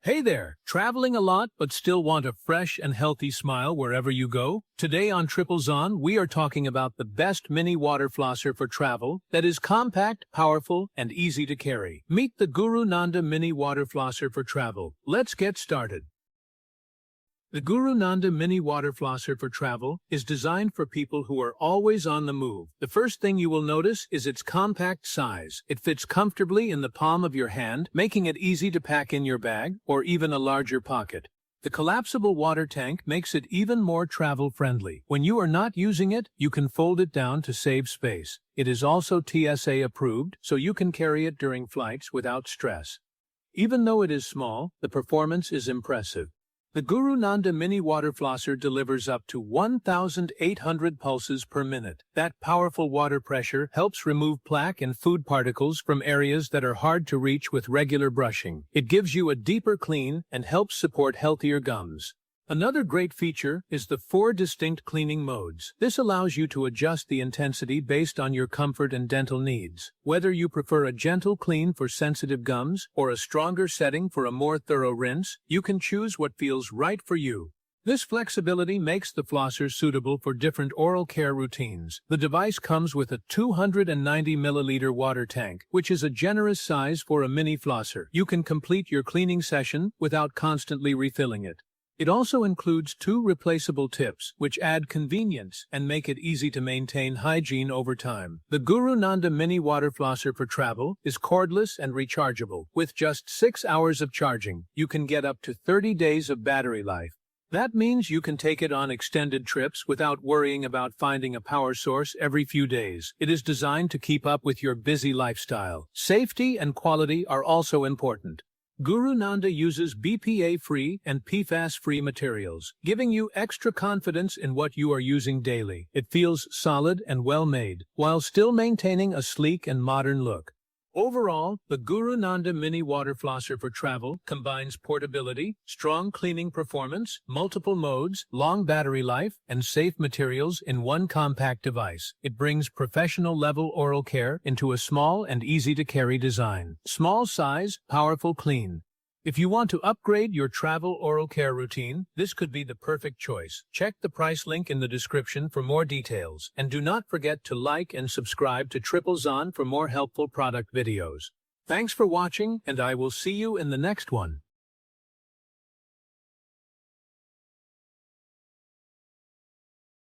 Hey there, traveling a lot but still want a fresh and healthy smile wherever you go? Today on Triplezon, we are talking about the best mini water flosser for travel that is compact, powerful, and easy to carry. Meet the Guru Nanda Mini Water Flosser for travel. Let's get started. The Guru Nanda Mini Water Flosser for travel is designed for people who are always on the move. The first thing you will notice is its compact size. It fits comfortably in the palm of your hand, making it easy to pack in your bag or even a larger pocket. The collapsible water tank makes it even more travel-friendly. When you are not using it, you can fold it down to save space. It is also TSA approved, so you can carry it during flights without stress. Even though it is small, the performance is impressive. The Guru Nanda Mini Water Flosser delivers up to 1,800 pulses per minute. That powerful water pressure helps remove plaque and food particles from areas that are hard to reach with regular brushing. It gives you a deeper clean and helps support healthier gums. Another great feature is the 4 distinct cleaning modes. This allows you to adjust the intensity based on your comfort and dental needs. Whether you prefer a gentle clean for sensitive gums or a stronger setting for a more thorough rinse, you can choose what feels right for you. This flexibility makes the flosser suitable for different oral care routines. The device comes with a 290 milliliter water tank, which is a generous size for a mini flosser. You can complete your cleaning session without constantly refilling it. It also includes 2 replaceable tips, which add convenience and make it easy to maintain hygiene over time. The Guru Nanda Mini Water Flosser for travel is cordless and rechargeable. With just 6 hours of charging, you can get up to 30 days of battery life. That means you can take it on extended trips without worrying about finding a power source every few days. It is designed to keep up with your busy lifestyle. Safety and quality are also important. Guru Nanda uses BPA-free and PFAS-free materials, giving you extra confidence in what you are using daily. It feels solid and well-made, while still maintaining a sleek and modern look. Overall, the Guru Nanda Mini Water Flosser for travel combines portability, strong cleaning performance, multiple modes, long battery life, and safe materials in one compact device. It brings professional-level oral care into a small and easy-to-carry design. Small size, powerful clean. If you want to upgrade your travel oral care routine, this could be the perfect choice. Check the price link in the description for more details, and do not forget to like and subscribe to Triplezon for more helpful product videos. Thanks for watching, and I will see you in the next one.